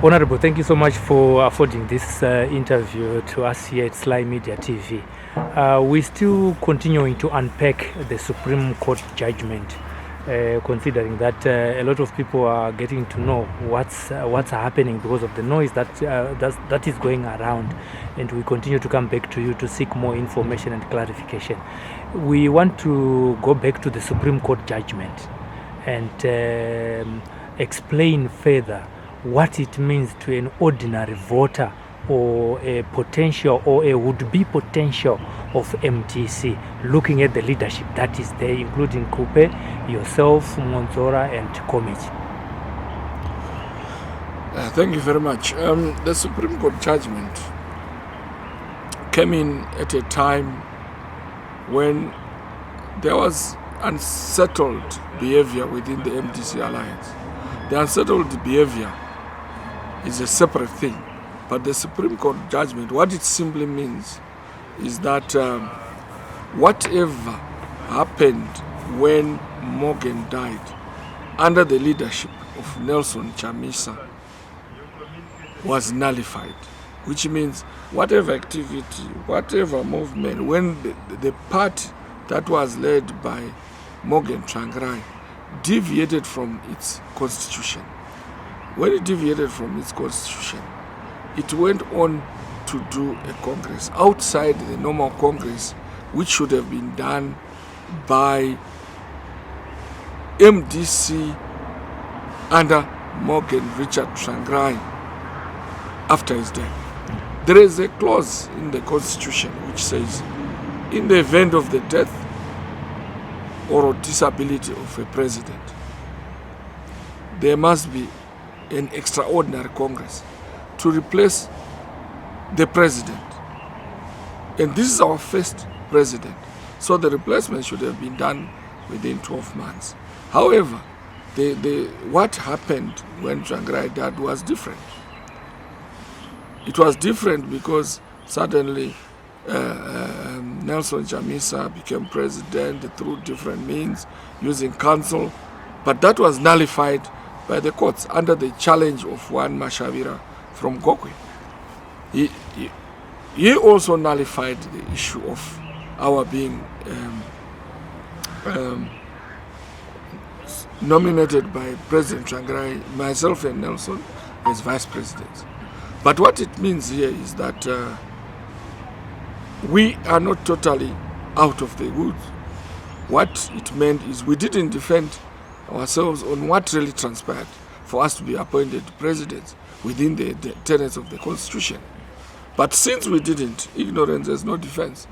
Honorable, thank you so much for affording this interview to us here at SlyMedia TV. We're still continuing to unpack the Supreme Court judgment, considering that a lot of people are getting to know what's happening because of the noise that is going around, and we continue to come back to you to seek more information and clarification. We want to go back to the Supreme Court judgment and explain further what it means to an ordinary voter or a potential or a would-be potential of MDC, looking at the leadership that is there, including Khupe, yourself, Mudzuri, and Komiti. Thank you very much. The Supreme Court judgment came in at a time when there was unsettled behavior within the MDC alliance. The unsettled behavior is a separate thing, but the Supreme Court judgment, what it simply means is that whatever happened when Morgan died under the leadership of Nelson Chamisa was nullified, which means whatever activity, whatever movement, when the party that was led by Morgan Tsvangirai deviated from its constitution. When it deviated from its constitution, it went on to do a congress outside the normal congress, which should have been done by MDC under Morgan Richard Tsvangirai after his death. There is a clause in the constitution which says, in the event of the death or disability of a president, there must be an extraordinary congress to replace the president. And this is our first president, so the replacement should have been done within 12 months. However, what happened when Tsvangirai died was different. It was different because suddenly Nelson Chamisa became president through different means, using council, but that was nullified by the courts under the challenge of one Mashavira from Gokwe. He also nullified the issue of our being nominated by President Tsvangirai, myself and Nelson, as vice presidents. But what it means here is that we are not totally out of the woods. What it meant is we didn't defend ourselves on what really transpired for us to be appointed presidents within the tenets of the Constitution. But since we didn't, ignorance has no defense.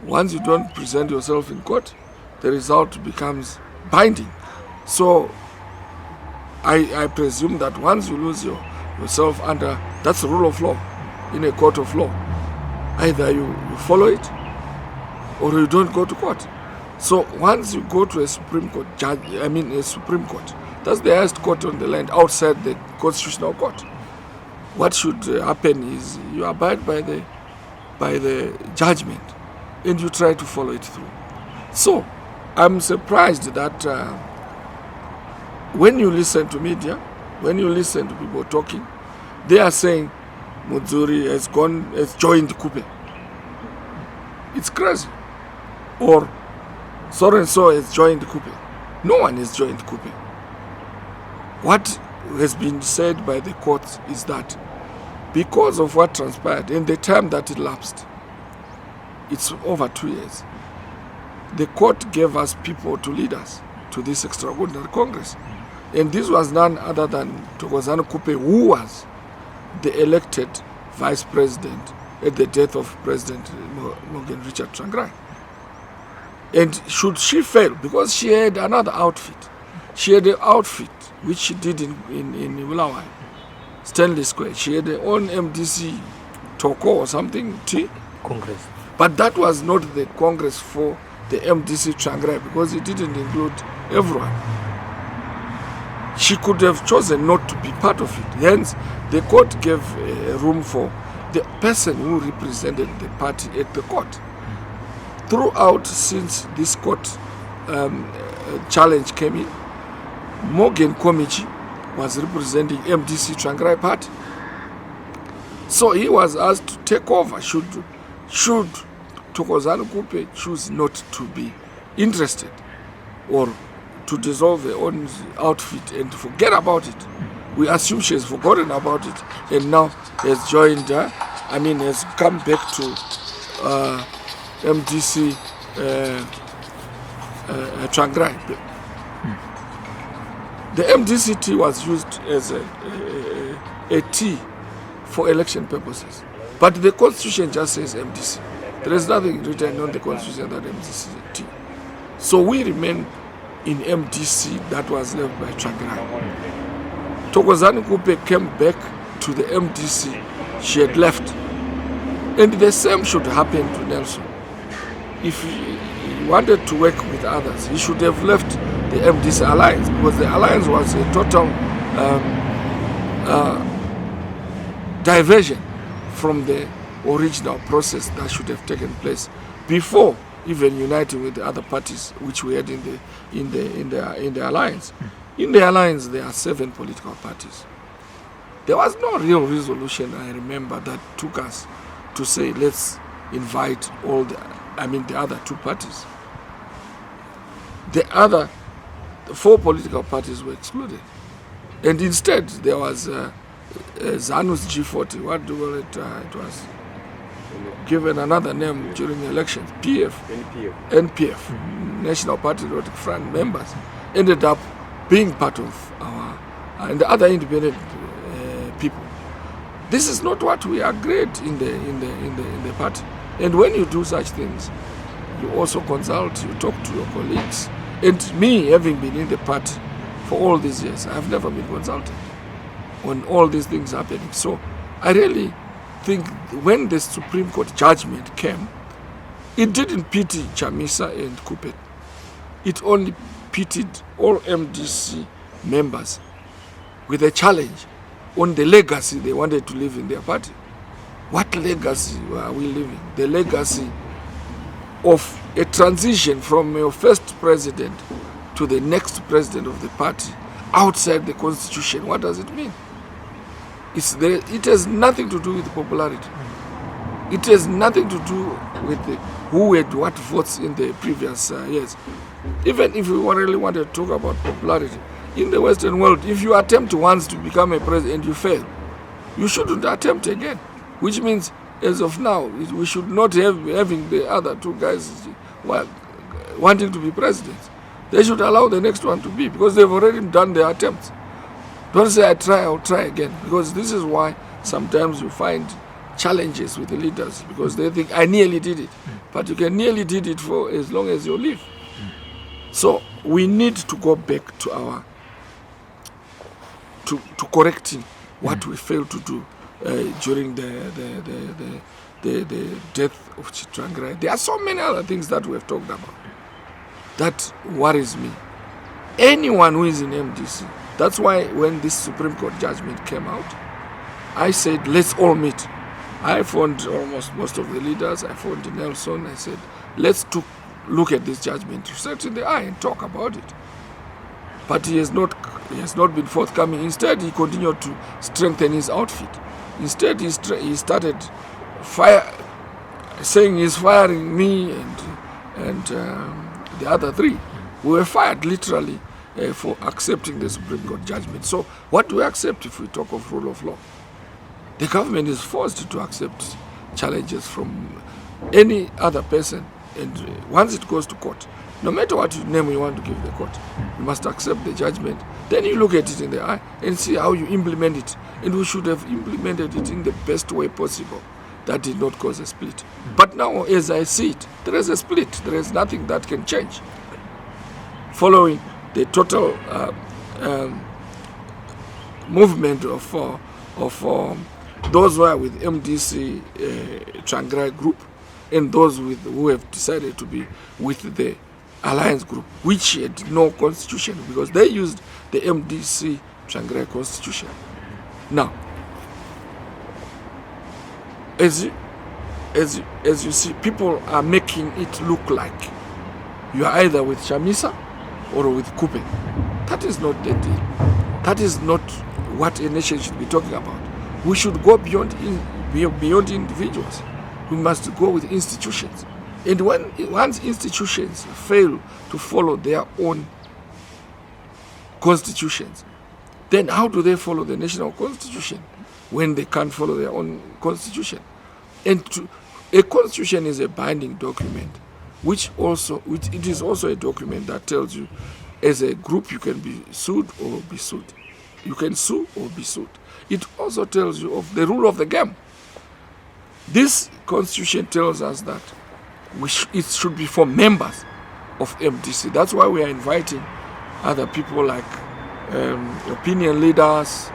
Once you don't present yourself in court, the result becomes binding. So I presume that once you lose yourself under, that's the rule of law in a court of law. Either you follow it or you don't go to court. So once you go to a Supreme Court a Supreme Court, that's the highest court on the land outside the constitutional court. What should happen is you abide by the judgment and you try to follow it through. So I'm surprised that when you listen to media, when you listen to people talking, they are saying Mudzuri has joined Khupe. It's crazy. Or so-and-so has joined Khupe. No one has joined Khupe. What has been said by the courts is that because of what transpired and the time that elapsed, it's over 2 years, the court gave us people to lead us to this extraordinary Congress. And this was none other than Thokozani Khupe, who was the elected vice president at the death of President Morgan Richard Tsvangirai. And should she fail, because she had another outfit, she had an outfit which she did in Ulawai, Stanley Square. She had her own MDC Toko or something, Congress. But that was not the Congress for the MDC Tsvangirai, because it didn't include everyone. She could have chosen not to be part of it. Hence, the court gave room for the person who represented the party at the court. Throughout, since this court challenge came in, Morgan Komiti was representing MDC Tsvangirai party. So he was asked to take over should Thokozani Khupe choose not to be interested or to dissolve her own outfit and forget about it. We assume she has forgotten about it and now has joined has come back to MDC Tsvangirai. The MDC was used as a T for election purposes. But the constitution just says MDC. There is nothing written on the constitution that MDC is a T. So we remain in MDC that was left by Tsvangirai. Thokozani Khupe came back to the MDC she had left. And the same should happen to Nelson. If he wanted to work with others, he should have left the MDC alliance, because the alliance was a total diversion from the original process that should have taken place before even uniting with the other parties which we had in the alliance. In the alliance, there are 7 political parties. There was no real resolution, I remember, that took us to say let's invite the other 2 parties. The other 4 political parties were excluded, and instead there was ZANU's G40. What do you call it? It was given another name during the elections. NPF, National Patriotic Front members, ended up being part of our and the other independent people. This is not what we agreed in the party. And when you do such things, you also consult, you talk to your colleagues. And me, having been in the party for all these years, I have never been consulted on all these things happening. So I really think when the Supreme Court judgment came, it didn't pity Chamisa and Khupe. It only pitied all MDC members with a challenge on the legacy they wanted to leave in their party. What legacy are we living? The legacy of a transition from your first president to the next president of the party outside the constitution. What does it mean? It has nothing to do with popularity. It has nothing to do with who had what votes in the previous years. Even if we really want to talk about popularity, in the Western world, if you attempt once to become a president and you fail, you shouldn't attempt again. Which means, as of now, we should not having the other 2 guys wanting to be presidents. They should allow the next one to be, because they've already done their attempts. Don't say, I'll try again, because this is why sometimes you find challenges with the leaders, because they think, I nearly did it. But you can nearly did it for as long as you live. So we need to go back to our to correcting what we failed to do during the death of Tsvangirai. There are so many other things that we have talked about that worries me. Anyone who is in MDC, that's why when this Supreme Court judgment came out, I said, let's all meet. I phoned almost most of the leaders. I phoned Nelson. I said, let's look at this judgment, sit in the eye and talk about it. But he has not been forthcoming. Instead, he continued to strengthen his outfit. Instead, he started saying he's firing me and the other 3. We were fired literally for accepting the Supreme Court judgment. So what do we accept if we talk of rule of law? The government is forced to accept challenges from any other person, and once it goes to court, no matter what name you want to give the court, you must accept the judgment. Then you look at it in the eye and see how you implement it. And we should have implemented it in the best way possible. That did not cause a split. But now, as I see it, there is a split. There is nothing that can change. Following the total movement of those who are with MDC Tsvangirai group and those who have decided to be with the alliance group, which had no constitution, because they used the MDC Tsvangirai constitution. Now, as you see, people are making it look like you are either with Chamisa or with Khupe. That is not the deal. That is not what a nation should be talking about. We should go beyond individuals. We must go with institutions. And once institutions fail to follow their own constitutions, then how do they follow the national constitution when they can't follow their own constitution? And a constitution is a binding document, which it is also a document that tells you, as a group, you can be sued or be sued. You can sue or be sued. It also tells you of the rule of the game. This constitution tells us that it should be for members of MDC. That's why we are inviting other people like opinion leaders,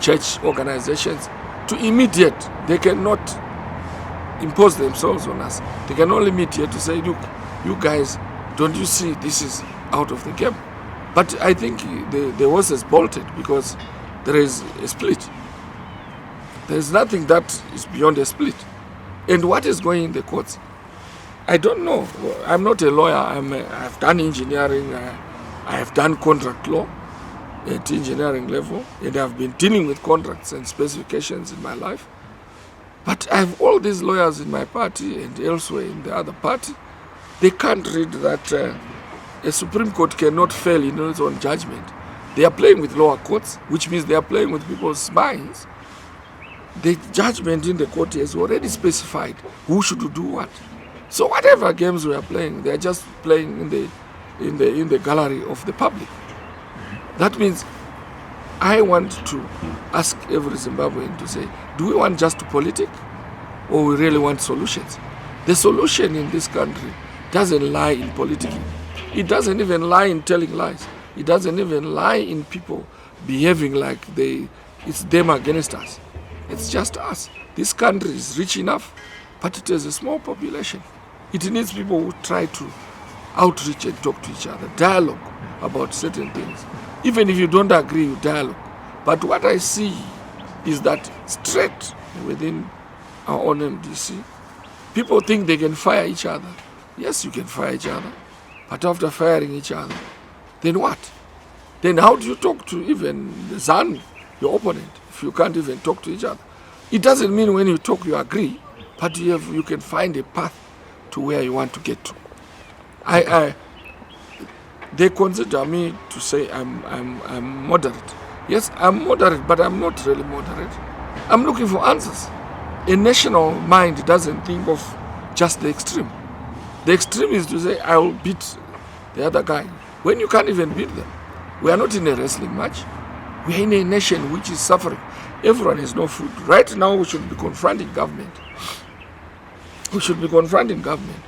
church organizations to mediate. They cannot impose themselves on us. They can only mediate to say, look, you guys, don't you see this is out of the game? But I think the horse has bolted because there is a split. There is nothing that is beyond a split. And what is going in the courts? I don't know. I'm not a lawyer. I've done engineering. I have done contract law at engineering level, and I've been dealing with contracts and specifications in my life. But I have all these lawyers in my party and elsewhere in the other party. They can't read that a Supreme Court cannot fail in its own judgment. They are playing with lower courts, which means they are playing with people's minds. The judgment in the court has already specified who should do what. So whatever games we are playing, they are just playing in the gallery of the public. That means I want to ask every Zimbabwean to say, do we want just politics, or we really want solutions? The solution in this country doesn't lie in politics. It doesn't even lie in telling lies. It doesn't even lie in people behaving like it's them against us. It's just us. This country is rich enough, but it has a small population. It needs people who try to outreach and talk to each other, dialogue about certain things. Even if you don't agree, you dialogue. But what I see is that straight within our own MDC, people think they can fire each other. Yes, you can fire each other. But after firing each other, then what? Then how do you talk to even the ZANU, your opponent, if you can't even talk to each other? It doesn't mean when you talk you agree, but you can find a path to where you want to get to. They consider me to say I'm moderate. Yes, I'm moderate, but I'm not really moderate. I'm looking for answers. A national mind doesn't think of just the extreme. The extreme is to say, I will beat the other guy, when you can't even beat them. We are not in a wrestling match. We are in a nation which is suffering. Everyone has no food. Right now, we should be confronting government. We should be confronting government.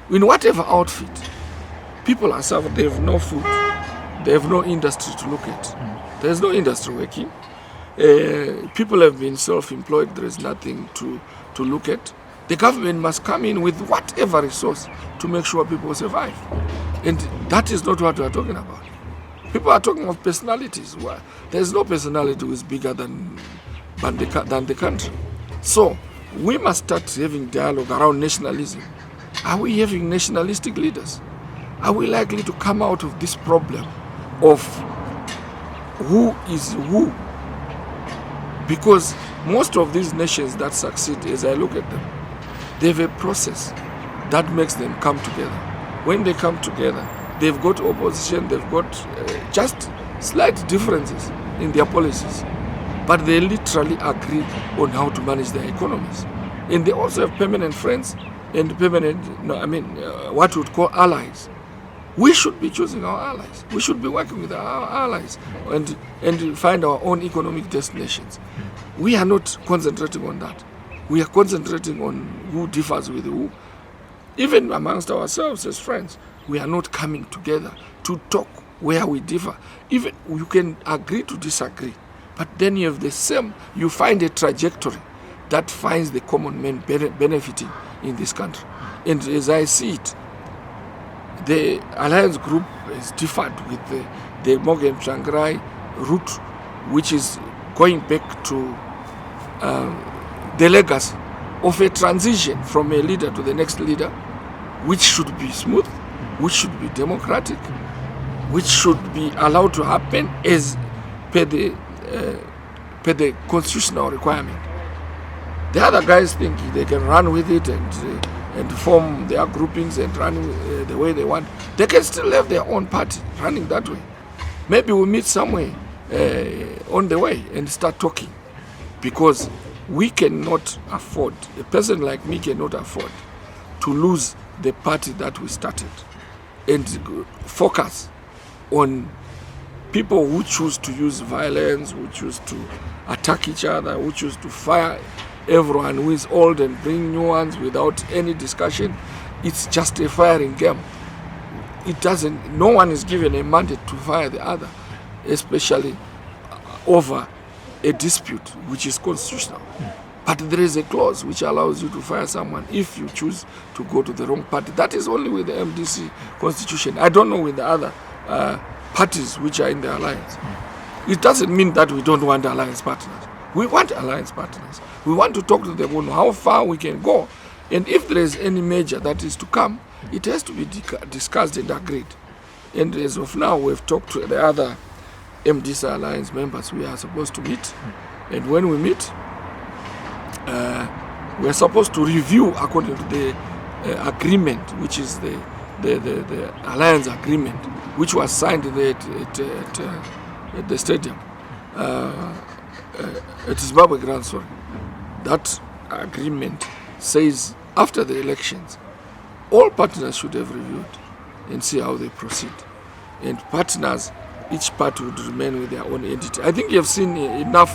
In whatever outfit, people are suffering. They have no food. They have no industry to look at. There is no industry working. People have been self-employed. There is nothing to look at. The government must come in with whatever resource to make sure people survive. And that is not what we are talking about. People are talking of personalities. Well, there is no personality who is bigger than the country. So we must start having dialogue around nationalism. Are we having nationalistic leaders? Are we likely to come out of this problem of who is who? Because most of these nations that succeed, as I look at them, they have a process that makes them come together. When they come together, they've got opposition, they've got just slight differences in their policies, but they literally agree on how to manage their economies. And they also have permanent friends and permanent, what we would call allies. We should be choosing our allies. We should be working with our allies and find our own economic destinations. We are not concentrating on that. We are concentrating on who differs with who. Even amongst ourselves as friends, we are not coming together to talk where we differ. Even you can agree to disagree, but then you have the same, you find a trajectory that finds the common man benefiting in this country. And as I see it, the Alliance Group has differed with the Morgan Tsvangirai route, which is going back to the legacy of a transition from a leader to the next leader, which should be smooth, which should be democratic, which should be allowed to happen as per the constitutional requirement. The other guys think they can run with it and form their groupings and run the way they want. They can still have their own party running that way. Maybe we meet somewhere on the way and start talking, because we cannot afford, a person like me cannot afford to lose the party that we started and focus on people who choose to use violence, who choose to attack each other, who choose to fire everyone who is old and bring new ones without any discussion. It's just a firing game. It doesn't, no one is given a mandate to fire the other, especially over a dispute which is constitutional. But there is a clause which allows you to fire someone if you choose to go to the wrong party. That is only with the MDC constitution. I don't know with the other parties which are in the alliance. It doesn't mean that we don't want alliance partners. We want alliance partners. We want to talk to them on how far we can go. And if there is any measure that is to come, it has to be discussed and agreed. And as of now, we've talked to the other MDC alliance members. We are supposed to meet. And when we meet, we are supposed to review according to the agreement, which is the alliance agreement, which was signed at the stadium, at Zimbabwe Grand, sorry. That agreement says after the elections, all partners should have reviewed and see how they proceed. And partners, each part would remain with their own entity. I think you have seen enough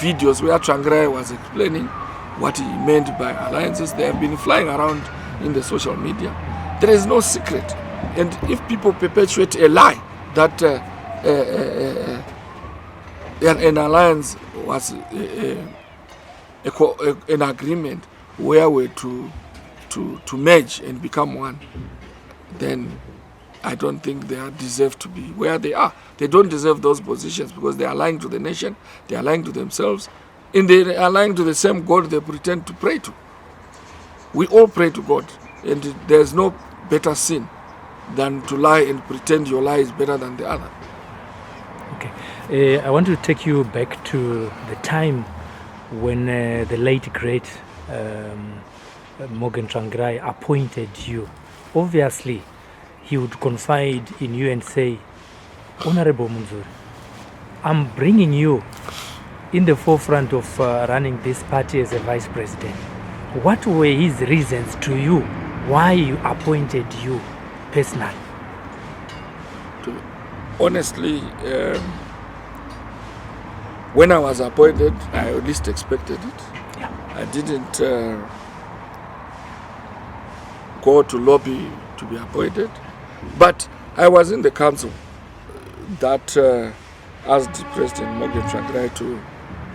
videos where Tsvangirai was explaining what he meant by alliances. They have been flying around in the social media. There is no secret. And if people perpetuate a lie that an alliance was an agreement where we're to merge and become one, then I don't think they deserve to be where they are. They don't deserve those positions because they are lying to the nation, they are lying to themselves, and they are lying to the same God they pretend to pray to. We all pray to God, and there's no better sin than to lie and pretend your lie is better than the other. Okay, I want to take you back to the time when the late great Morgan Tsvangirai appointed you. Obviously, he would confide in you and say, Honorable Mudzuri, I'm bringing you in the forefront of running this party as a vice president. What were his reasons to you why he appointed you personally? Honestly, when I was appointed, I at least expected it. Yeah. I didn't go to lobby to be appointed, but I was in the council that asked President Morgan Tsvangirai to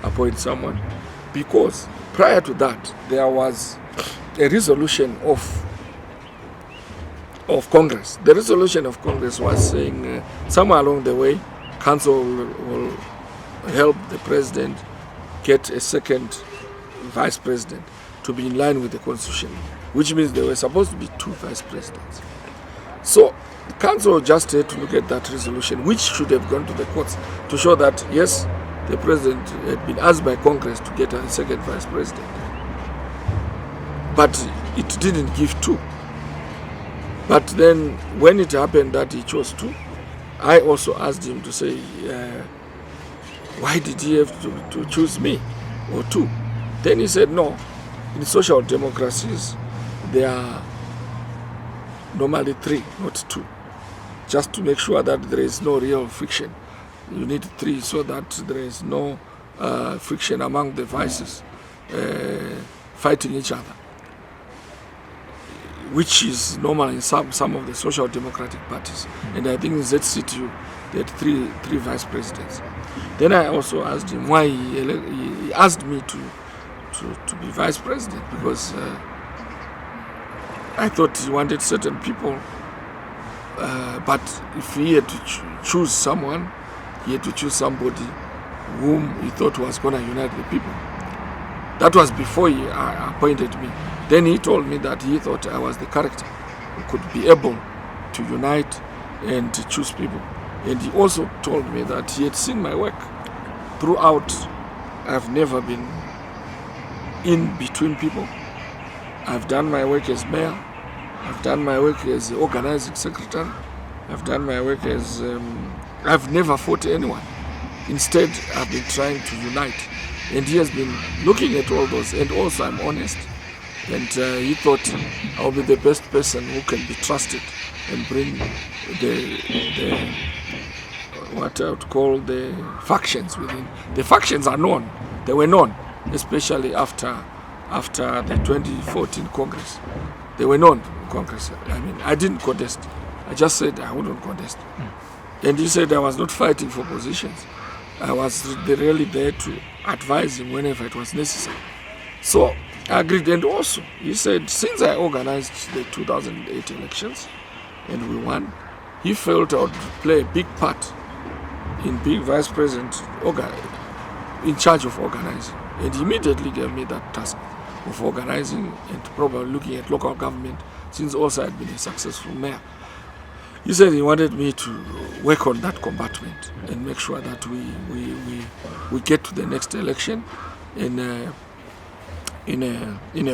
appoint someone, because prior to that there was a resolution of Congress. The resolution of Congress was saying somewhere along the way, council will help the president get a second vice president to be in line with the constitution, which means there were supposed to be 2 vice presidents. So the council just had to look at that resolution, which should have gone to the courts to show that yes, the president had been asked by Congress to get a second vice president, but it didn't give 2. But then when it happened that he chose 2, I also asked him to say, why did he have to choose me or 2? Then he said, no, in social democracies, there are normally 3, not 2. Just to make sure that there is no real friction. You need 3 so that there is no friction among the vices fighting each other, which is normal in some of the social democratic parties. And I think in ZCTU, they had 3 vice presidents. Then I also asked him why he asked me to be vice president, because I thought he wanted certain people, but if he had to choose someone, he had to choose somebody whom he thought was going to unite the people. That was before he appointed me. Then he told me that he thought I was the character who could be able to unite and to choose people. And he also told me that he had seen my work throughout. I've never been in between people. I've done my work as mayor. I've done my work as organizing secretary. I've done my work as... I've never fought anyone. Instead, I've been trying to unite. And he has been looking at all those. And also, I'm honest. And he thought I'll be the best person who can be trusted and bring the what I would call the factions within. The factions are known. They were known, especially after the 2014 Congress. They were known in Congress. I mean, I didn't contest. I just said I wouldn't contest. And he said I was not fighting for positions. I was really there to advise him whenever it was necessary. So I agreed. And also, he said, since I organized the 2008 elections and we won, he felt I would play a big part in being vice president in charge of organizing. And he immediately gave me that task of organizing and probably looking at local government, since also I had been a successful mayor. He said he wanted me to work on that compartment and make sure that we get to the next election in a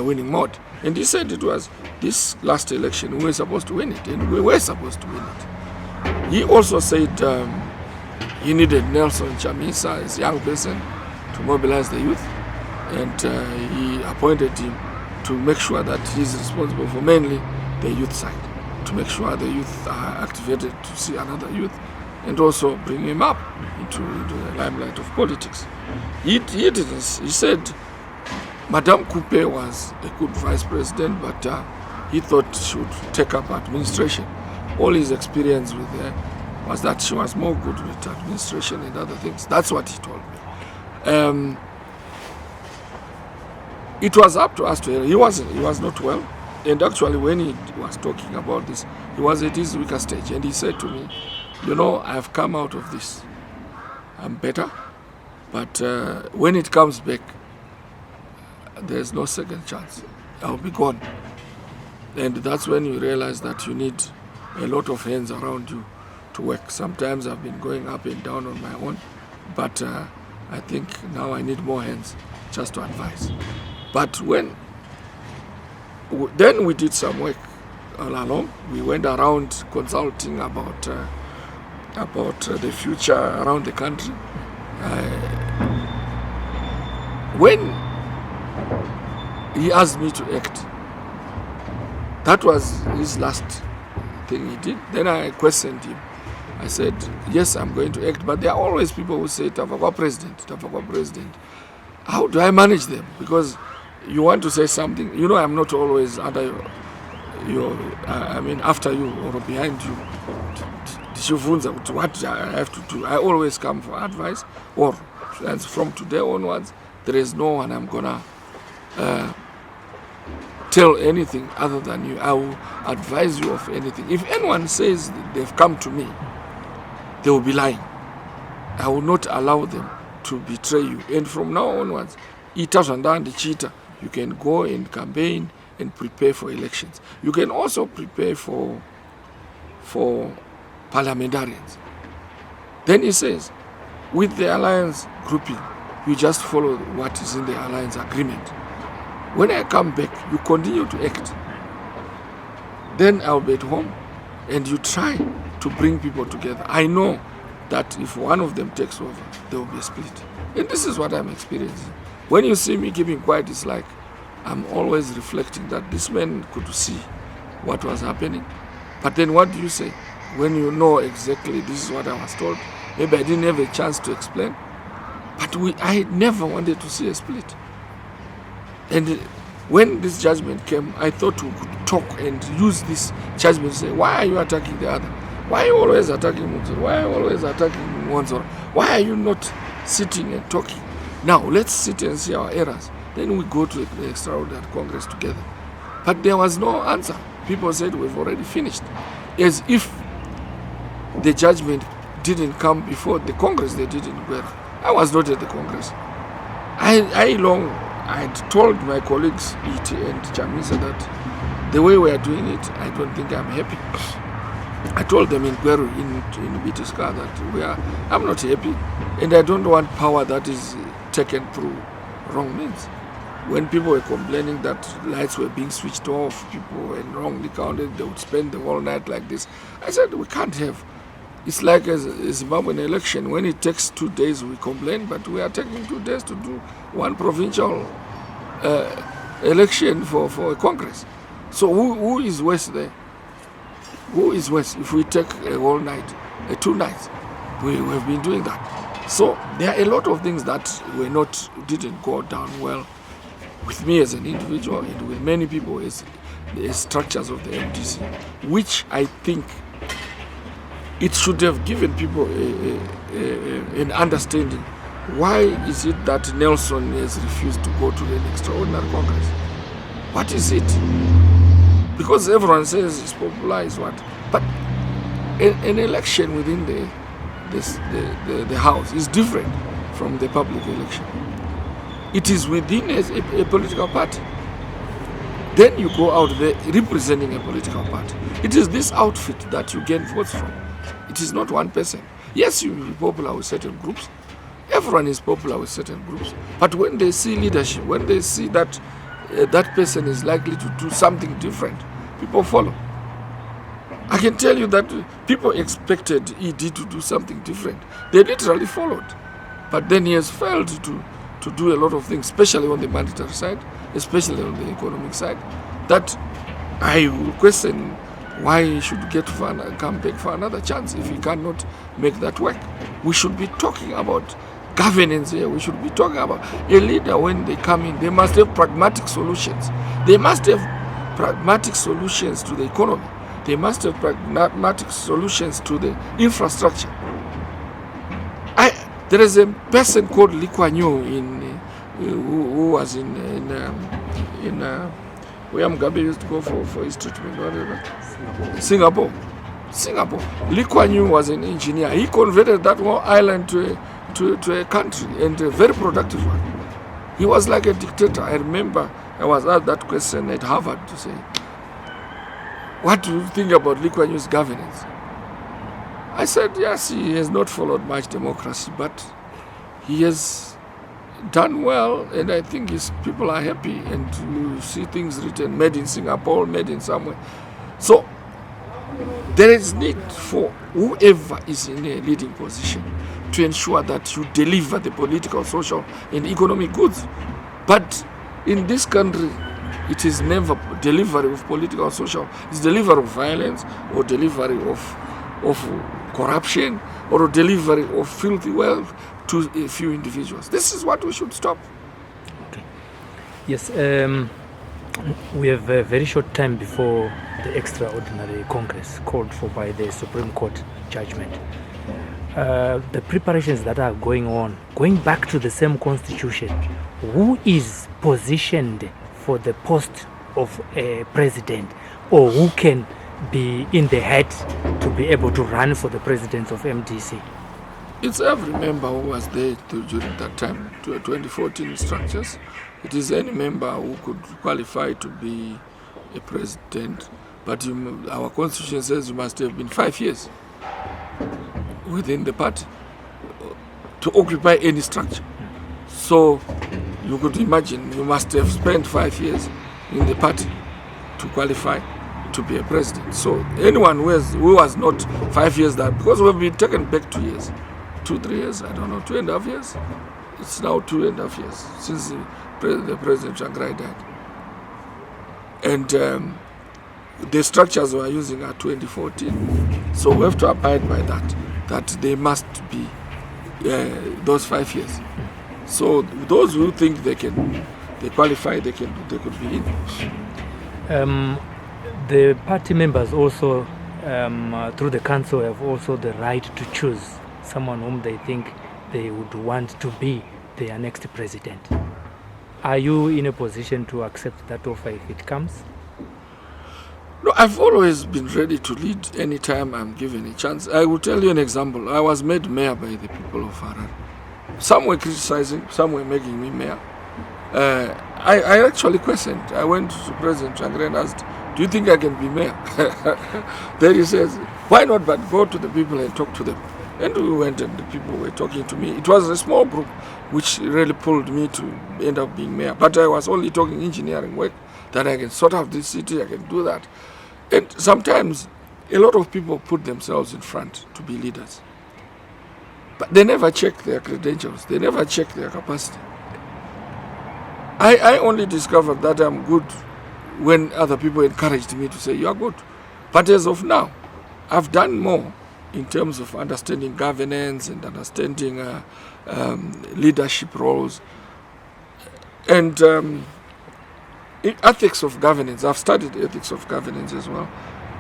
winning mode. And he said it was this last election we were supposed to win it, and we were supposed to win it. He also said he needed Nelson Chamisa as a young person to mobilize the youth, and he appointed him to make sure that he's responsible for mainly the youth side, to make sure the youth are activated to see another youth, and also bring him up into the limelight of politics. He didn't. He said Madame Khupe was a good vice president, but he thought she would take up administration. All his experience with her was that she was more good with administration and other things. That's what he told me. It was up to us to hear. He was not well. And actually, when he was talking about this, he was at his weaker stage. And he said to me, you know, I've come out of this. I'm better. But when it comes back, there's no second chance. I'll be gone. And that's when you realize that you need a lot of hands around you to work. Sometimes I've been going up and down on my own, but I think now I need more hands just to advise. But then we did some work all along. We went around consulting about the future around the country. When he asked me to act, that was his last thing he did. Then I questioned him. I said, yes, I'm going to act, but there are always people who say, Tafakwa president. How do I manage them? Because you want to say something, you know, I'm not always under after you or behind you. What I have to do. I always come for advice, and from today onwards, there is no one I'm gonna tell anything other than you. I will advise you of anything. If anyone says they've come to me, they will be lying. I will not allow them to betray you. And from now onwards, you can go and campaign and prepare for elections. You can also prepare for parliamentarians. Then he says, with the alliance grouping, you just follow what is in the alliance agreement. When I come back, you continue to act. Then I'll be at home and you try to bring people together. I know that if one of them takes over, there will be a split. And this is what I'm experiencing. When you see me keeping quiet, it's like I'm always reflecting that this man could see what was happening. But then what do you say? When you know exactly this is what I was told, maybe I didn't have a chance to explain, but I never wanted to see a split. And when this judgment came, I thought we could talk and use this judgment to say, why are you attacking the other? Why are you always attacking Mudzuri? Why are you always attacking Mudzuri? Why are you not sitting and talking? Now, let's sit and see our errors. Then we go to the extraordinary Congress together. But there was no answer. People said we've already finished. As if the judgment didn't come before the Congress they did in Guerra. I was not at the Congress. I had told my colleagues, E.T. and Chamisa, that the way we are doing it, I don't think I'm happy. I told them in Gweru, in Bitiska, that I'm not happy, and I don't want power that is taken through wrong means. When people were complaining that lights were being switched off, people were wrongly counted, they would spend the whole night like this. I said, we can't have. It's like a Zimbabwean election. When it takes 2 days, we complain, but we are taking 2 days to do one provincial election for a Congress. So who is worse there? Who is worse if we take a whole night, 2 nights? We have been doing that. So there are a lot of things that didn't go down well with me as an individual and with many people as the structures of the MDC, which I think it should have given people an understanding. Why is it that Nelson has refused to go to an extraordinary Congress? What is it? Because everyone says it's popular, is what? But an election within the House is different from the public election. It is within a political party. Then you go out there representing a political party. It is this outfit that you gain votes from. It is not one person. Yes, you will be popular with certain groups. Everyone is popular with certain groups. But when they see leadership, when they see that that person is likely to do something different, people follow. I can tell you that people expected ED to do something different. They literally followed. But then he has failed to do a lot of things, especially on the monetary side, especially on the economic side, that I will question why he should come back for another chance if he cannot make that work. We should be talking about governance here. We should be talking about a leader. When they come in, they must have pragmatic solutions. They must have pragmatic solutions to the economy. They must have pragmatic solutions to the infrastructure. There is a person called Lee Kuan Yew who was in where Mugabe used to go for his treatment, whatever. Singapore. Lee Kuan Yew was an engineer. He converted that whole island to a country, and a very productive one. He was like a dictator. I remember I was asked that question at Harvard to say, what do you think about Lee Kuan Yew's governance? I said, yes, he has not followed much democracy, but he has done well, and I think his people are happy, and you see things written, made in Singapore, made in somewhere. So there is need for whoever is in a leading position to ensure that you deliver the political, social, and economic goods. But in this country, it is never delivery of political, social. It's delivery of violence, or delivery of corruption, or delivery of filthy wealth to a few individuals. This is what we should stop. Okay. Yes, we have a very short time before the extraordinary Congress called for by the Supreme Court judgment. The preparations that are going on, going back to the same constitution, who is positioned for the post of a president, or who can be in the head to be able to run for the president of MDC? It's every member who was there during that time, to 2014 structures. It is any member who could qualify to be a president, but our constitution says you must have been 5 years within the party to occupy any structure. So you could imagine you must have spent 5 years in the party to qualify to be a president. So anyone who was not 5 years, that because we've been taken back 2 years, 2-3 years, I don't know, 2.5 years. It's now 2.5 years since the President Changrai died. And the structures we are using are 2014. So we have to abide by that they must be those 5 years. So those who think they qualify, they could be in. The party members also, through the council, have also the right to choose someone whom they think they would want to be their next president. Are you in a position to accept that offer if it comes? No, I've always been ready to lead anytime I'm given a chance. I will tell you an example. I was made mayor by the people of Harare. Some were criticizing, some were making me mayor. I actually questioned. I went to President Changrai and asked, do you think I can be mayor? Then he says, Why not but go to the people and talk to them? And we went and the people were talking to me. It was a small group which really pulled me to end up being mayor. But I was only talking engineering work, that I can sort out this city, I can do that. And sometimes a lot of people put themselves in front to be leaders. But they never check their credentials. They never check their capacity. I only discovered that I'm good when other people encouraged me to say, you are good. But as of now, I've done more in terms of understanding governance and understanding leadership roles. And ethics of governance, I've studied ethics of governance as well.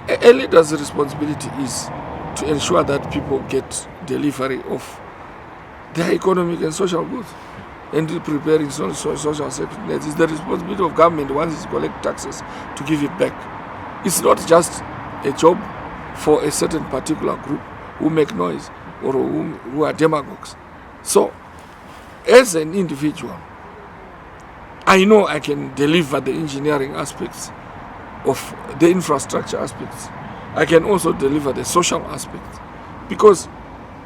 A leader's responsibility is to ensure that people get delivery of their economic and social goods, and preparing social safety nets. It's the responsibility of government, once it's collect taxes, to give it back. It's not just a job for a certain particular group who make noise or who are demagogues. So, as an individual, I know I can deliver the engineering aspects of the infrastructure aspects. I can also deliver the social aspects because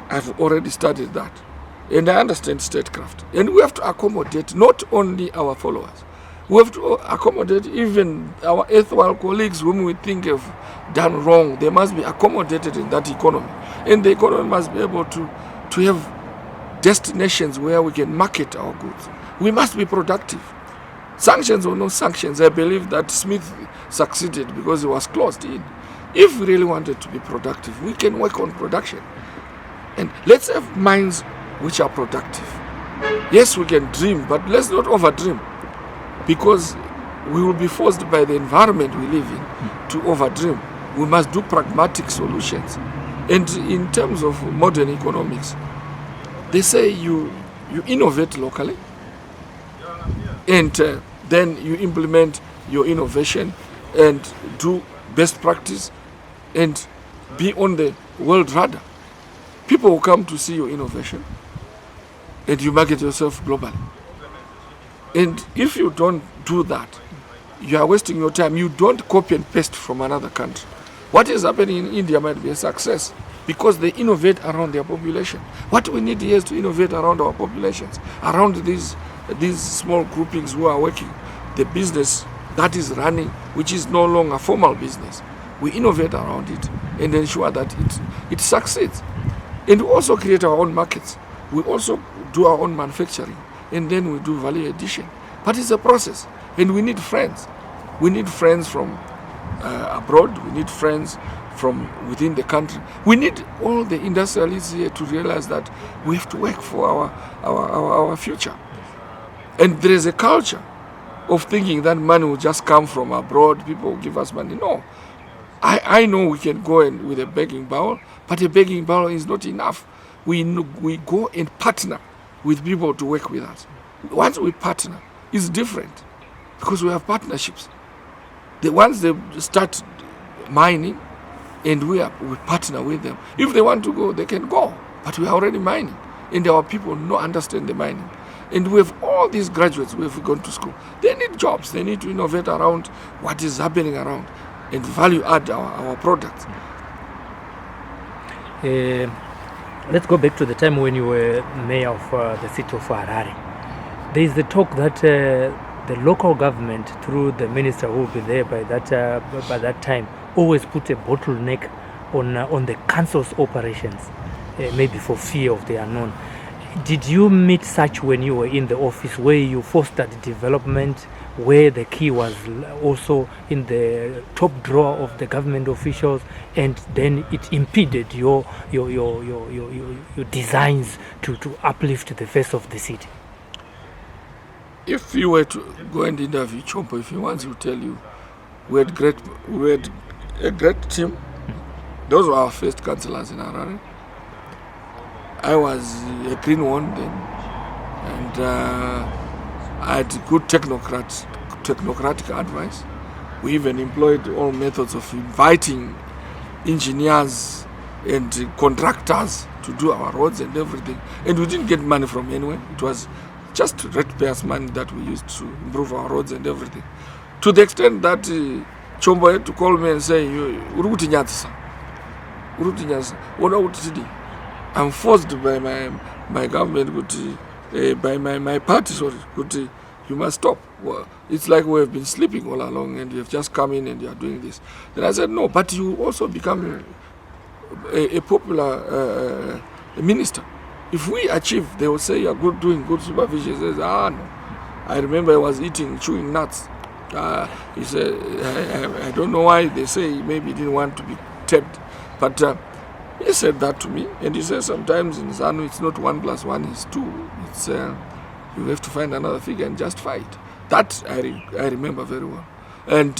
I've already studied that. And I understand statecraft. And we have to accommodate not only our followers, we have to accommodate even our erstwhile colleagues whom we think have done wrong. They must be accommodated in that economy. And the economy must be able to have destinations where we can market our goods. We must be productive. Sanctions or no sanctions, I believe that Smith succeeded because he was closed in. If we really wanted to be productive, we can work on production. And let's have minds which are productive. Yes, we can dream, but let's not overdream, because we will be forced by the environment we live in to overdream. We must do pragmatic solutions. And in terms of modern economics, they say you innovate locally, and then you implement your innovation and do best practice and be on the world radar. People will come to see your innovation and you market yourself globally. And if you don't do that, you are wasting your time. You don't copy and paste from another country. What is happening in India might be a success because they innovate around their population. What we need here is to innovate around our populations, around these small groupings who are working, the business that is running, which is no longer formal business. We innovate around it and ensure that it succeeds. And we also create our own markets. We also do our own manufacturing, and then we do value addition. But it's a process, and we need friends. We need friends from abroad. We need friends from within the country. We need all the industrialists here to realize that we have to work for our future. And there is a culture of thinking that money will just come from abroad, people will give us money. No. I know we can go in with a begging bowl, but a begging bowl is not enough. We go and partner with people to work with us. Once we partner, it's different because we have partnerships. Once they start mining and we partner with them, if they want to go, they can go. But we are already mining and our people understand the mining. And we have all these graduates who have gone to school. They need jobs. They need to innovate around what is happening around and value add our products. Let's go back to the time when you were mayor of the city of Harare. There is the talk that the local government, through the minister who will be there by that time, always put a bottleneck on the council's operations, maybe for fear of the unknown. Did you meet such when you were in the office, where you fostered development, where the key was also in the top drawer of the government officials, and then it impeded your designs to uplift the face of the city? If you were to go and interview Chompo, if he wants to tell you, we had a great team. Those were our first councillors in Harare. I was a green one then, and I had good technocratic advice. We even employed all methods of inviting engineers and contractors to do our roads and everything. And we didn't get money from anywhere. It was just ratepayers' money that we used to improve our roads and everything. To the extent that Chombo had to call me and say, I'm forced by my government, by my party, sorry, you must stop. Well, it's like we have been sleeping all along and you have just come in and you are doing this. Then I said, no, but you also become a popular minister. If we achieve, they will say you are good, doing good supervision. He says, no. I remember I was chewing nuts. He said, I don't know why they say maybe he didn't want to be tapped. But he said that to me. And he says sometimes in ZANU it's not 1 + 1 is 2. It's you have to find another figure and just fight. That I remember very well. And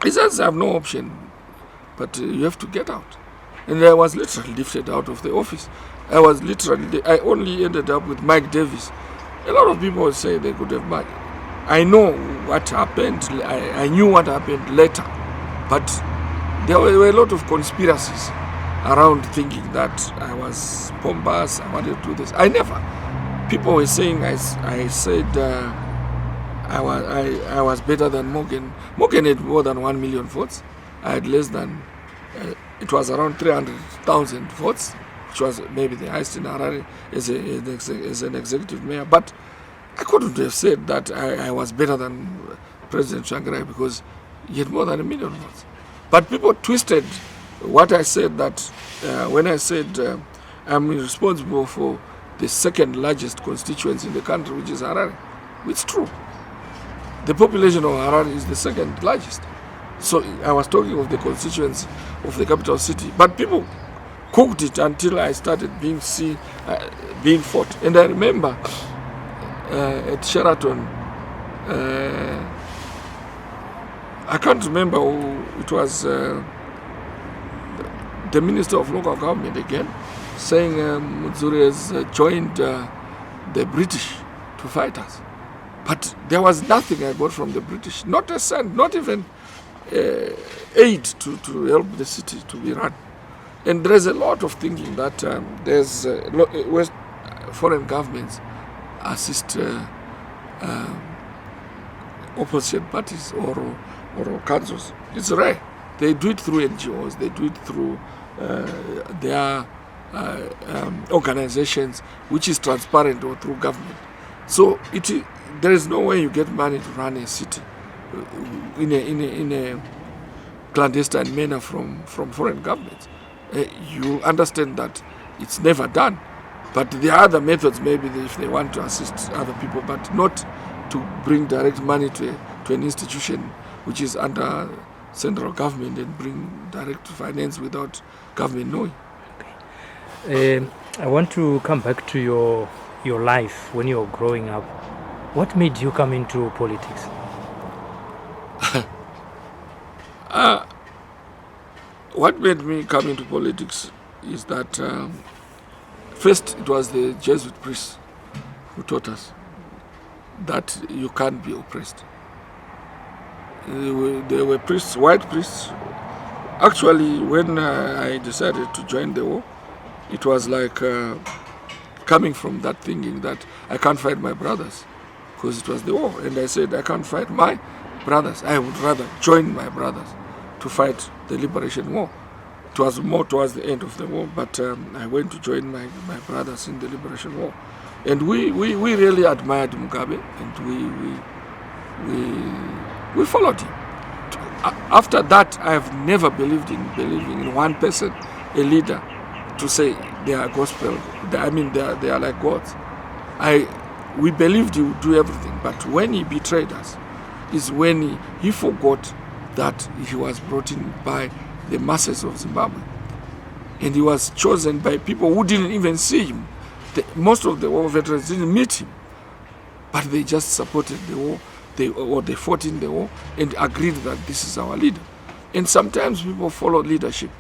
he says I have no option, but you have to get out. And I was literally lifted out of the office. I only ended up with Mike Davis. A lot of people would say they could have Mike. I know what happened. I knew what happened later, but there were a lot of conspiracies around thinking that I was pompous. I wanted to do this. I never. People were saying I said I was better than Morgan. Morgan had more than 1 million votes. I had less than. It was around 300,000 votes, which was maybe the highest in Harare as an executive mayor. But I couldn't have said that I was better than President Shangarai because he had more than 1 million votes. But people twisted what I said, that when I said I'm responsible for the second largest constituency in the country, which is Harare. It's true. The population of Harare is the second largest. So I was talking of the constituency of the capital city. But people cooked it until I started being fought. And I remember at Sheraton, I can't remember who it was, the Minister of Local Government again, saying Mudzuri has joined the British to fight us. But there was nothing I got from the British, not a cent, not even aid to help the city to be run. And there's a lot of thinking that there's foreign governments assist opposition parties or councils. It's rare. They do it through NGOs, they do it through their organizations, which is transparent, or through government. So there is no way you get money to run a city in a clandestine manner from foreign governments. You understand that it's never done. But there are other methods, maybe if they want to assist other people, but not to bring direct money to an institution which is under central government and bring direct finance without government knowing. Okay. I want to come back to your life when you were growing up. What made you come into politics? What made me come into politics is that first it was the Jesuit priests who taught us that you can't be oppressed. There were priests, white priests. Actually, when I decided to join the war, it was like coming from that thinking that I can't fight my brothers because it was the war. And I said, I can't fight my brothers. I would rather join my brothers to fight the liberation war. It was more towards the end of the war, but I went to join my brothers in the liberation war. And we really admired Mugabe, and we followed him. After that, I have never believing in one person, a leader, to say they are gospel. They are like gods. We believed he would do everything, but when he betrayed us, is when he forgot that he was brought in by the masses of Zimbabwe, and he was chosen by people who didn't even see him. Most of the war veterans didn't meet him, but they just supported the war. They fought in the war and agreed that this is our leader. And sometimes people follow leadership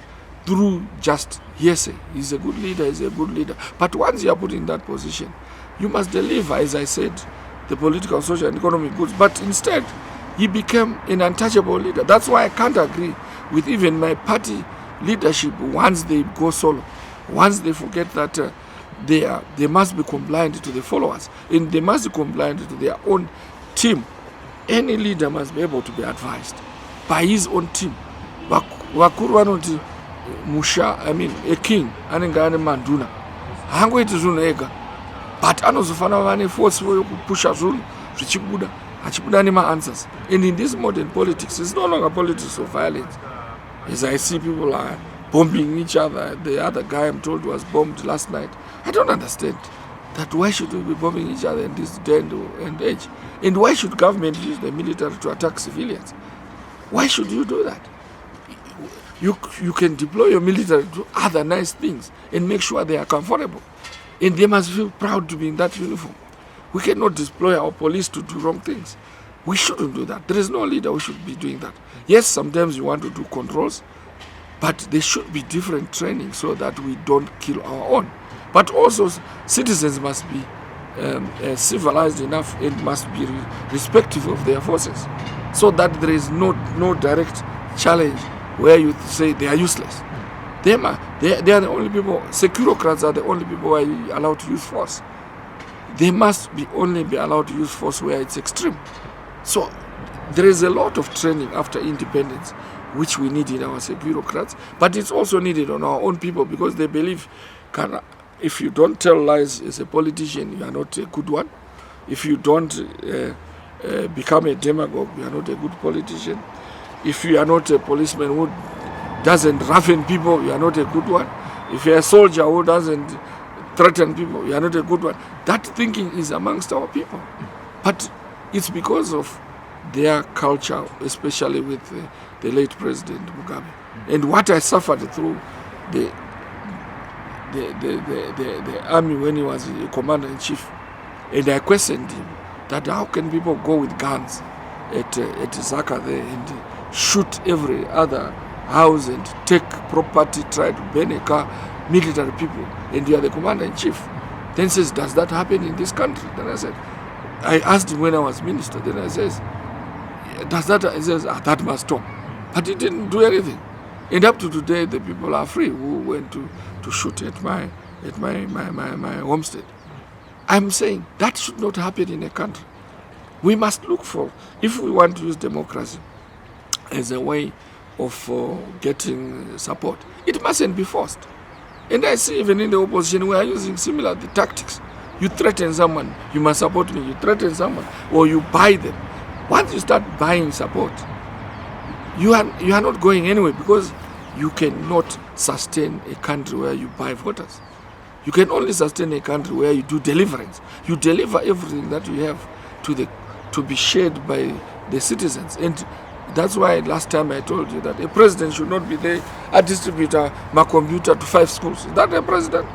through just hearsay. He's a good leader, he's a good leader. But once you are put in that position, you must deliver, as I said, the political, social, and economic goods. But instead, he became an untouchable leader. That's why I can't agree with even my party leadership once they go solo. Once they forget that they must be compliant to the followers, and they must be compliant to their own team. Any leader must be able to be advised by his own team. Vakuru vanoti musha, a king, anenge ane manduna, haangoiti zvinhu ega, but anozofana vane force yokupusha zvinhu zvichibuda, achibuda nema-answers. And in this modern politics, it's no longer politics of violence. As I see people are bombing each other, the other guy I'm told was bombed last night. I don't understand that. Why should we be bombing each other in this day and age? And why should government use the military to attack civilians? Why should you do that? You can deploy your military to other nice things and make sure they are comfortable. And they must feel proud to be in that uniform. We cannot deploy our police to do wrong things. We shouldn't do that. There is no leader who should be doing that. Yes, sometimes you want to do controls, but there should be different training so that we don't kill our own. But also, citizens must be civilized enough and must be respectful of their forces, so that there is no direct challenge where you say they are useless. They are the only people, securocrats are the only people who are allowed to use force. They must be only be allowed to use force where it's extreme. So there is a lot of training after independence which we need in our securocrats, but it's also needed on our own people, because they believe if you don't tell lies as a politician, you are not a good one. If you don't become a demagogue, you are not a good politician. If you are not a policeman who doesn't roughen people, you are not a good one. If you are a soldier who doesn't threaten people, you are not a good one. That thinking is amongst our people. But it's because of their culture, especially with the late President Mugabe. And what I suffered through the army when he was a commander-in-chief. And I questioned him that how can people go with guns at Zaka there and shoot every other house and take property, try to burn a car, military people, and you are the commander-in-chief. Then says, does that happen in this country? Then I asked him when I was minister, then I says, does that? He says, that must stop. But he didn't do anything. And up to today, the people are free who went to shoot at my homestead. I'm saying that should not happen in a country. We must look for, if we want to use democracy as a way of getting support, it mustn't be forced. And I see even in the opposition, we are using similar tactics. You threaten someone, you must support me. You threaten someone, or you buy them. Once you start buying support, you are not going anywhere, because you cannot sustain a country where you buy voters. You can only sustain a country where you do deliverance. You deliver everything that you have to be shared by the citizens. And that's why last time I told you that a president should not be there, a distributor, my computer to 5 schools. Is that a president?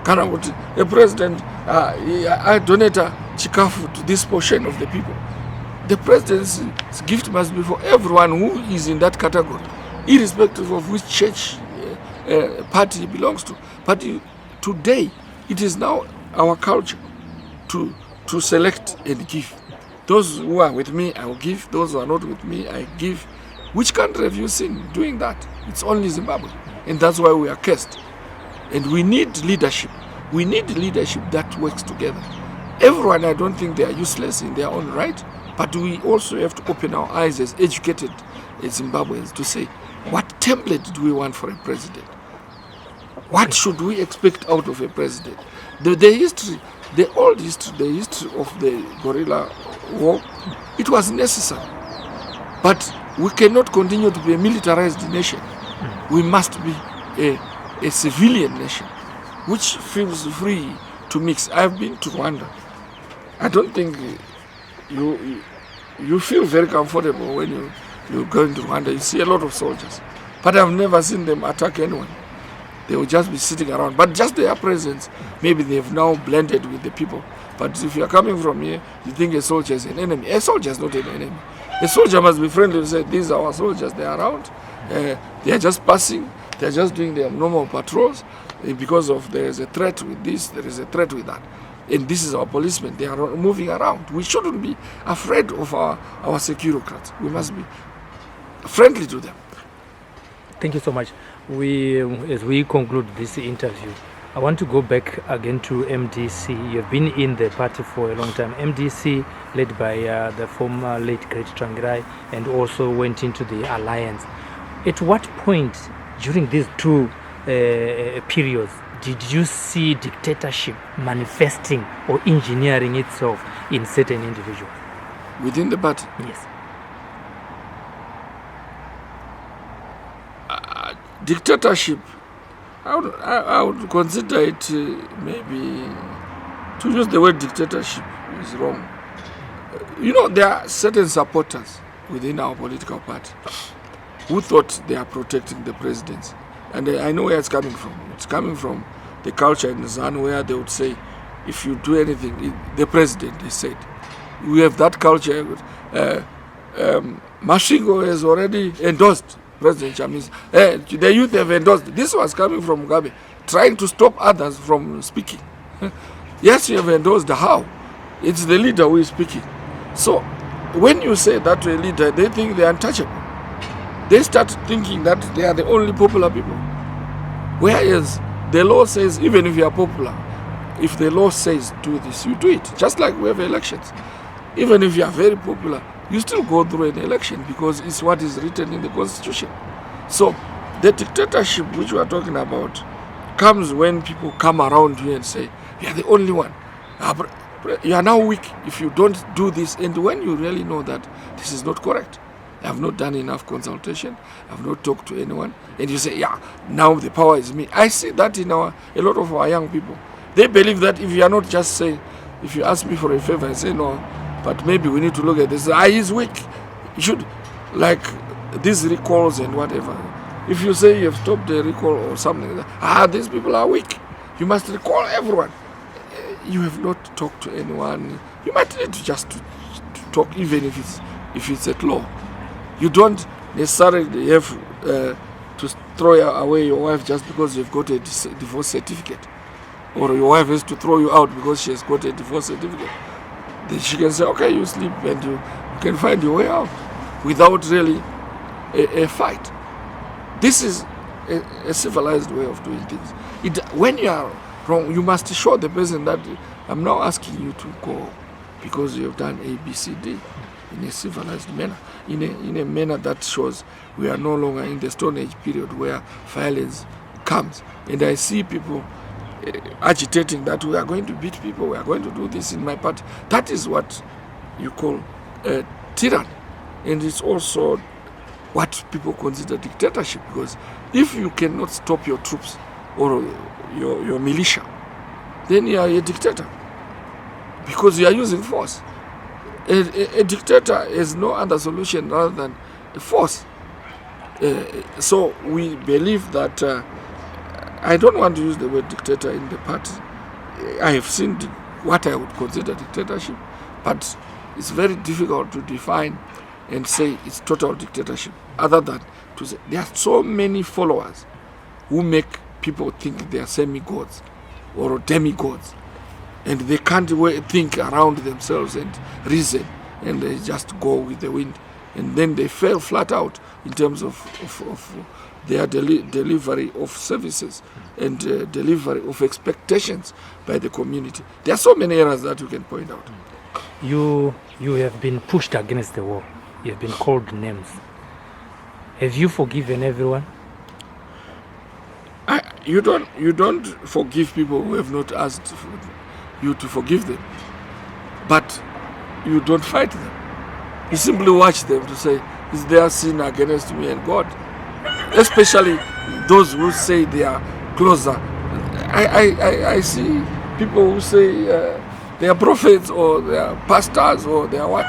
A president, I donate a chikafu to this portion of the people. The president's gift must be for everyone who is in that category, irrespective of which church party he belongs to. But today, it is now our culture to select and give. Those who are with me, I will give. Those who are not with me, I give. Which country have you seen doing that? It's only Zimbabwe. And that's why we are cursed. And we need leadership. We need leadership that works together. Everyone, I don't think they are useless in their own right, but we also have to open our eyes as educated Zimbabweans to say, what template do we want for a president? What should we expect out of a president? The history, the old history, the history of the guerrilla war, it was necessary. But we cannot continue to be a militarized nation. We must be a civilian nation, which feels free to mix. I've been to Rwanda. I don't think you feel very comfortable when you go into Rwanda. You see a lot of soldiers, but I've never seen them attack anyone. They will just be sitting around. But just their presence, maybe they have now blended with the people. But if you are coming from here, you think a soldier is an enemy. A soldier is not an enemy. A soldier must be friendly and say, these are our soldiers, they are around. They are just passing, they are just doing their normal patrols. Because of there is a threat with this, there is a threat with that. And this is our policemen, they are moving around. We shouldn't be afraid of our securocrats. We must be friendly to them. Thank you so much. As we conclude this interview, I want to go back again to MDC. You've been in the party for a long time. MDC, led by the former late great Trangirai, and also went into the alliance. At what point during these two periods, did you see dictatorship manifesting or engineering itself in certain individuals? Within the party? Yes. Dictatorship, I would consider it maybe, to use the word dictatorship is wrong. There are certain supporters within our political party who thought they are protecting the presidency. And I know where it's coming from. It's coming from the culture in ZANU where they would say, if you do anything, the president, they said. We have that culture. Mashingo has already endorsed President Chamisa. The youth have endorsed. This was coming from Mugabe, trying to stop others from speaking. Yes, you have endorsed. How? It's the leader who is speaking. So when you say that to a leader, they think they are untouchable. They start thinking that they are the only popular people. Whereas the law says, even if you are popular, if the law says do this, you do it. Just like we have elections. Even if you are very popular, you still go through an election because it's what is written in the Constitution. So the dictatorship which we are talking about comes when people come around you and say, you are the only one. You are now weak if you don't do this. And when you really know that this is not correct, I have not done enough consultation, I have not talked to anyone, and you say, yeah, now the power is me. I see that in a lot of our young people. They believe that if you are not just saying, if you ask me for a favor, I say, no, but maybe we need to look at this. He's weak. You should, like these recalls and whatever. If you say you have stopped the recall or something like that, these people are weak. You must recall everyone. You have not talked to anyone. You might need to just to talk, even if it's at law. You don't necessarily have to throw away your wife just because you've got a divorce certificate, or your wife has to throw you out because she has got a divorce certificate. Then she can say, okay, you sleep, and you can find your way out without really a fight. This is a civilized way of doing things. When you are wrong, you must show the person that I'm now asking you to go because you have done A, B, C, D in a civilized manner, in a manner that shows we are no longer in the Stone Age period where violence comes. And I see people agitating that we are going to beat people, we are going to do this in my party. That is what you call tyranny. And it's also what people consider dictatorship, because if you cannot stop your troops or your militia, then you are a dictator because you are using force. A dictator has no other solution rather than force. So we believe that I don't want to use the word dictator in the party. I have seen what I would consider dictatorship, but it's very difficult to define and say it's total dictatorship, other than to say there are so many followers who make people think they are semi-gods or demigods, and they can't think around themselves and reason, and they just go with the wind, and then they fail flat out in terms of their delivery of services and delivery of expectations by the community. There are so many errors that you can point out. You have been pushed against the wall. You have been called names. Have you forgiven everyone? You don't forgive people who have not asked you to forgive them, but you don't fight them. You simply watch them to say, is there sin against me and God? Especially those who say they are closer. I see people who say they are prophets or they are pastors or they are what.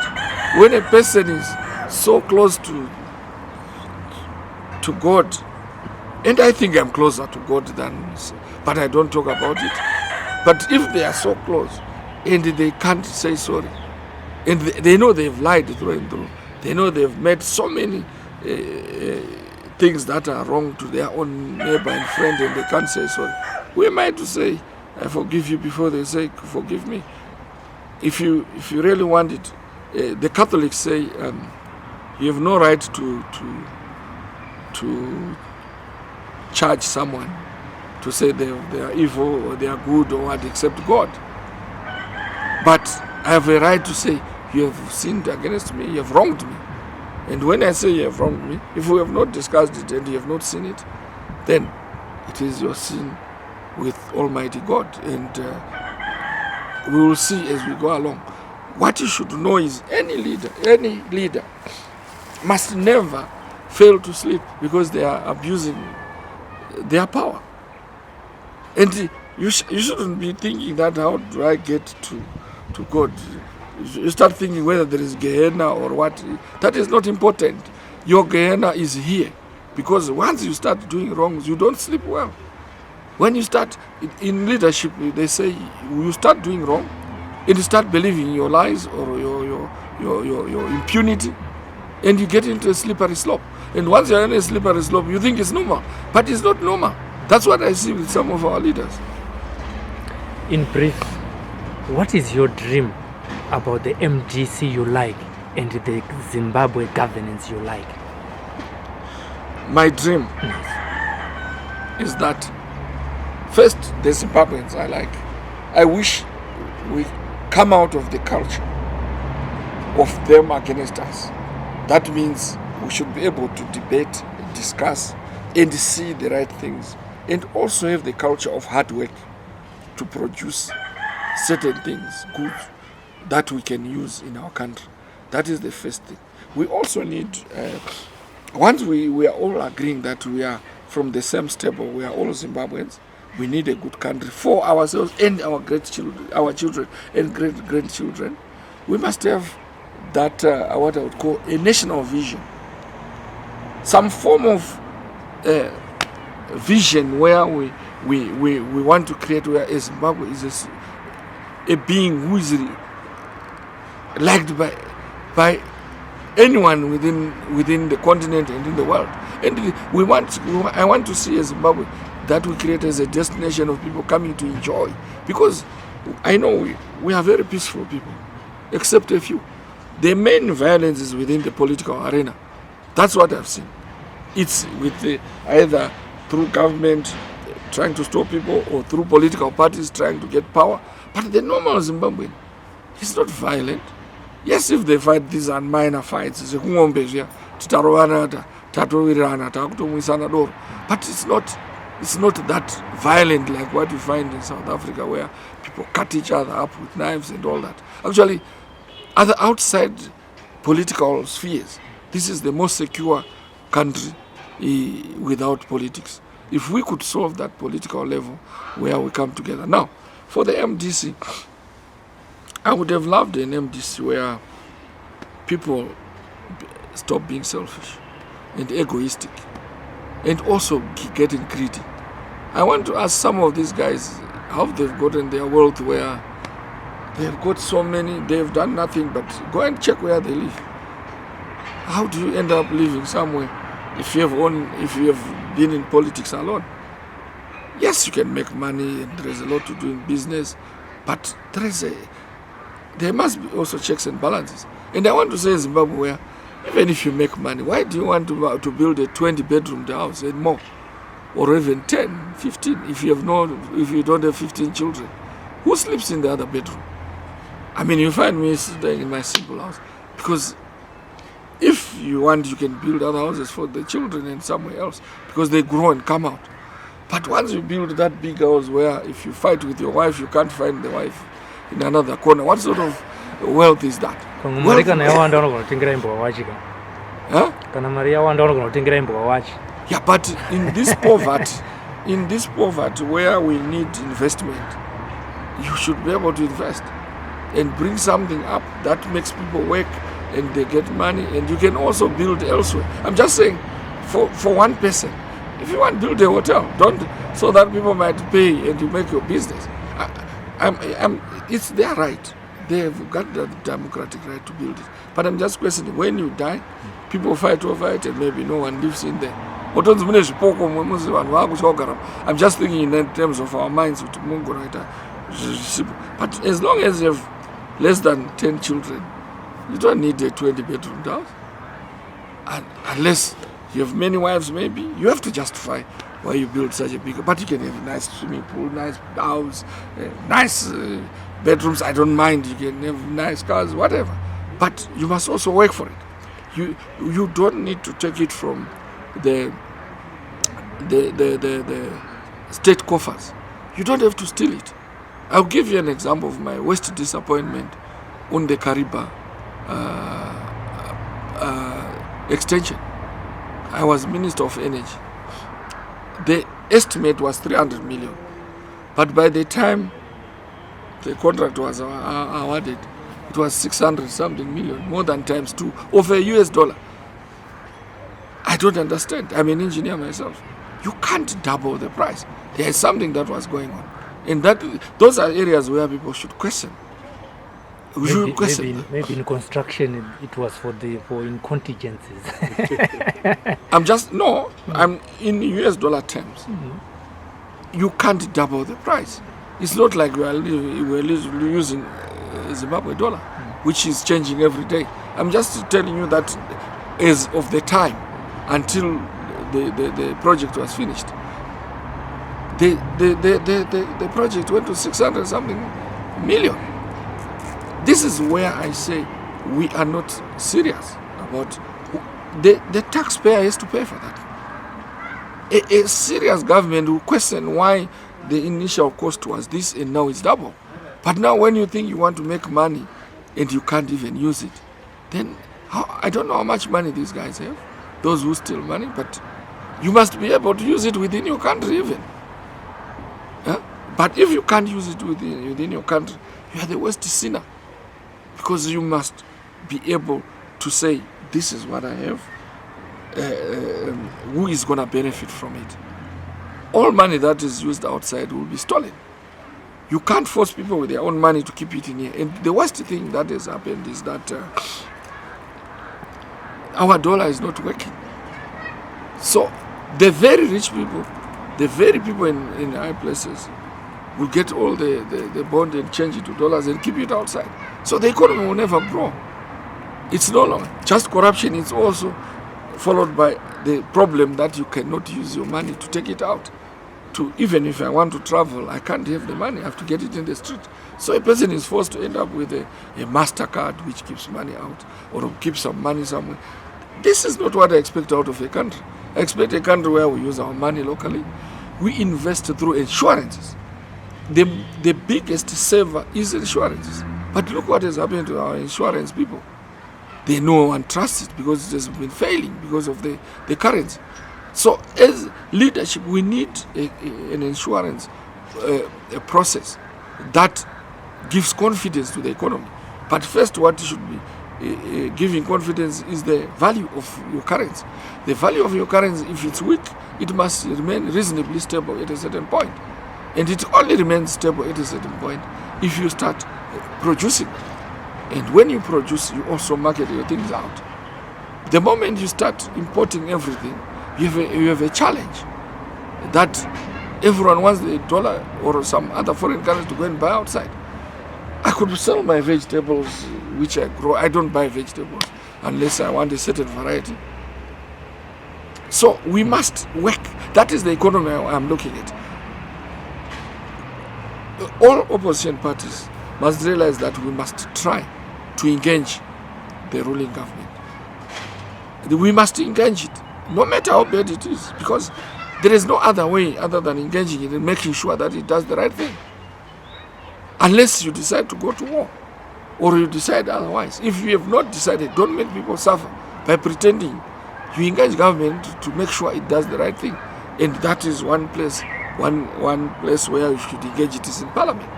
When a person is so close to God, and I think I'm closer to God than, but I don't talk about it. But if they are so close and they can't say sorry, and they know they've lied through and through, they know they've made so many things that are wrong to their own neighbor and friend, and they can't say sorry, who am I to say I forgive you before they say forgive me? If you really want it, the Catholics say you have no right to charge someone to say they are evil or they are good or what, except God. But I have a right to say you have sinned against me, you have wronged me. And when I say you have wronged me, if we have not discussed it and you have not seen it, then it is your sin with Almighty God, and we will see as we go along. What you should know is any leader must never fail to sleep, because they are abusing their power. And you shouldn't be thinking that how do I get to God. You start thinking whether there is Gehenna or what. That is not important. Your Gehenna is here, because once you start doing wrongs, you don't sleep well. When you start in leadership, they say you start doing wrong and you start believing your lies or your impunity, and you get into a slippery slope. And once you're in a slippery slope, you think it's normal, but it's not normal. That's what I see with some of our leaders. In brief, what is your dream about the MDC you like and the Zimbabwe governance you like? My dream is that, first, the Zimbabweans I like. I wish we come out of the culture of them against us. That means we should be able to debate, discuss, and see the right things, and also have the culture of hard work to produce certain things, good, that we can use in our country. That is the first thing. We also need, once we are all agreeing that we are from the same stable, we are all Zimbabweans, we need a good country for ourselves and our children and great-grandchildren. We must have that, what I would call a national vision. Some form of vision where we want to create, where Zimbabwe is a being who is liked by anyone within the continent and in the world. And I want to see a Zimbabwe that we create as a destination of people coming to enjoy. Because I know we are very peaceful people, except a few. The main violence is within the political arena. That's what I've seen. It's with either through government trying to stop people or through political parties trying to get power. But the normal Zimbabwean is not violent. Yes, if they fight, these are minor fights. But it's not that violent like what you find in South Africa, where people cut each other up with knives and all that. Actually, other outside political spheres, this is the most secure country without politics. If we could solve that political level where we come together. Now, for the MDC, I would have loved an MDC where people stop being selfish and egoistic and also getting greedy. I want to ask some of these guys how they've gotten their wealth, where they've got so many, they've done nothing but go and check where they live. How do you end up living somewhere if you have been in politics alone? Yes, you can make money and there is a lot to do in business, but there must be also checks and balances. And I want to say Zimbabwe, where even if you make money, why do you want to build a 20-bedroom house and more? Or even 10, 15, if you don't have 15 children? Who sleeps in the other bedroom? I mean, you find me staying in my simple house. Because if you want, you can build other houses for the children and somewhere else, because they grow and come out. But once you build that big house where if you fight with your wife, you can't find the wife in another corner, what sort of wealth is that? Huh? Yeah, but in this poverty where we need investment, you should be able to invest and bring something up that makes people work and they get money, and you can also build elsewhere. I'm just saying, for one person, if you want to build a hotel, don't, so that people might pay and you make your business. It's their right. They have got the democratic right to build it. But I'm just questioning, when you die, people fight over it and maybe no one lives in there. I'm just thinking in terms of our minds. But as long as you have less than 10 children, you don't need a 20-bedroom house. And unless you have many wives, maybe, you have to justify why you build such a big. But you can have a nice swimming pool, nice house, nice bedrooms, I don't mind. You can have nice cars, whatever. But you must also work for it. You don't need to take it from the the state coffers. You don't have to steal it. I'll give you an example of my worst disappointment on the Kariba extension. I was Minister of Energy. The estimate was 300 million. But by the time the contract was awarded, it was 600 something million, more than times 2 of a US dollar. I don't understand. I'm an engineer myself. You can't double the price. There is something that was going on. And those are areas where people should question. Maybe in construction it was for in contingencies. I'm in US dollar terms. You can't double the price. It's not like we're using Zimbabwe dollar, which is changing every day. I'm just telling you that as of the time until the project was finished, the project went to 600 something million. This is where I say we are not serious about the taxpayer has to pay for that. A serious government will question why the initial cost was this and now it's double. But now when you think you want to make money and you can't even use it, then I don't know how much money these guys have, those who steal money, but you must be able to use it within your country even. But if you can't use it within your country, you are the worst sinner. Because you must be able to say, this is what I have, who is going to benefit from it. All money that is used outside will be stolen. You can't force people with their own money to keep it in here. And the worst thing that has happened is that our dollar is not working. So the very rich people, the very people in high places, will get all the bond and change it to dollars and keep it outside. So the economy will never grow. It's no longer just corruption. It's also followed by the problem that you cannot use your money to take it out. Even if I want to travel, I can't have the money. I have to get it in the street. So a person is forced to end up with a MasterCard which keeps money out or keeps some money somewhere. This is not what I expect out of a country. I expect a country where we use our money locally. We invest through insurances. The biggest saver is insurances. But look what has happened to our insurance people. They no one trusts it because it has been failing because of the currency. So as leadership, we need an insurance a process that gives confidence to the economy. But first, what should be giving confidence is the value of your currency. The value of your currency, if it's weak, it must remain reasonably stable at a certain point. And it only remains stable at a certain point if you start producing. And when you produce, you also market your things out. The moment you start importing everything, you have a challenge that everyone wants the dollar or some other foreign currency to go and buy outside. I could sell my vegetables which I grow. I don't buy vegetables unless I want a certain variety. So we must work. That is the economy I'm looking at. All opposition parties must realize that we must try to engage the ruling government. We must engage it, no matter how bad it is, because there is no other way other than engaging it and making sure that it does the right thing. Unless you decide to go to war, or you decide otherwise. If you have not decided, don't make people suffer by pretending. You engage government to make sure it does the right thing. And that is one place where you should engage it is in Parliament.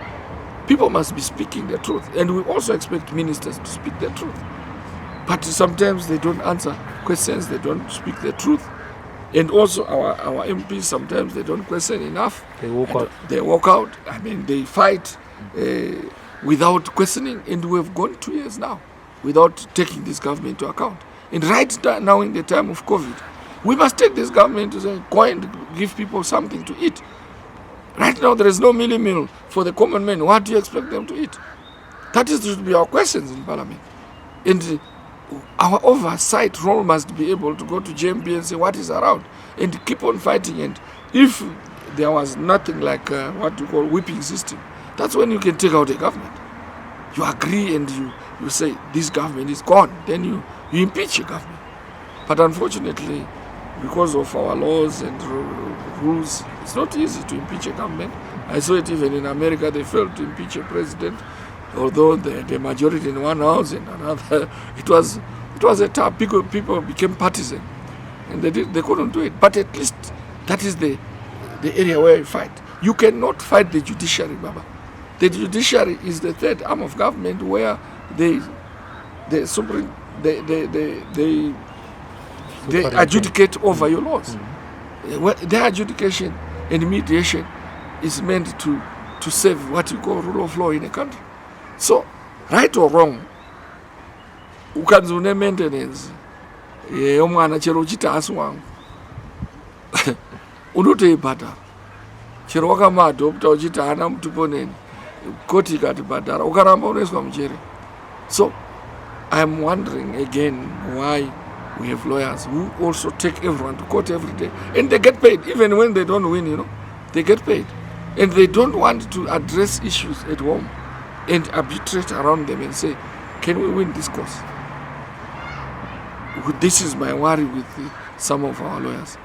People must be speaking the truth. And we also expect ministers to speak the truth. But sometimes they don't answer questions, they don't speak the truth. And also our MPs, sometimes they don't question enough. They walk out. I mean, they fight without questioning. And we have gone 2 years now without taking this government into account. And right now in the time of COVID, we must take this government to say, go and give people something to eat. Right now, there is no meal for the common man. What do you expect them to eat? That should be our questions in Parliament. And our oversight role must be able to go to JMP and say what is around and keep on fighting. And if there was nothing like what you call whipping system, that's when you can take out a government. You agree and you say this government is gone. Then you impeach a government. But unfortunately, because of our laws and rules. It's not easy to impeach a government. I saw it even in America. They failed to impeach a president, although the majority in one house and another. It was a tough. People became partisan, and they couldn't do it. But at least that is the area where you fight. You cannot fight the judiciary, Baba. The judiciary is the third arm of government where they adjudicate over your laws. Their adjudication and mediation is meant to save what you call rule of law in a country. So, right or wrong, ukanzi une maintenance yomwana chero uchita asi wangu unotoibhadhara chero wakamadhopta uchita hana mutuponeni koti ikatibhadhara ukaramba unoiswa mucheri. So I am wondering again why we have lawyers who also take everyone to court every day, and they get paid even when they don't win. They get paid, and they don't want to address issues at home and arbitrate around them and say, can we win this case? This is my worry with some of our lawyers,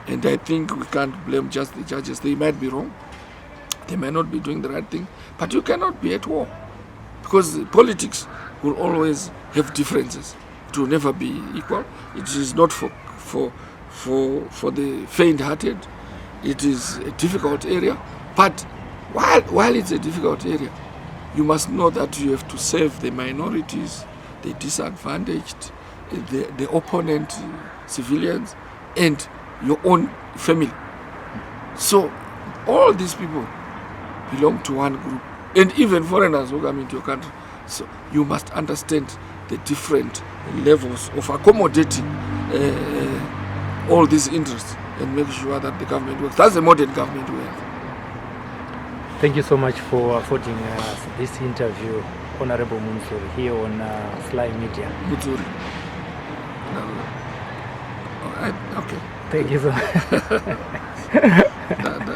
and I think we can't blame just the judges. They might be wrong, they might not be doing the right thing, but you cannot be at war, because politics will always have differences. It will never be equal. It is not for the faint-hearted. It is a difficult area, but while it's a difficult area, you must know that you have to save the minorities, the disadvantaged, the opponent civilians, and your own family. So all these people belong to one group, and even foreigners who come into your country. So you must understand the different levels of accommodating all these interests and make sure that the government works. That's the modern government we have. Thank you so much for affording us this interview, Honorable Mudzuri, here on SlyMedia. Mudzuri. Okay. Thank you so much.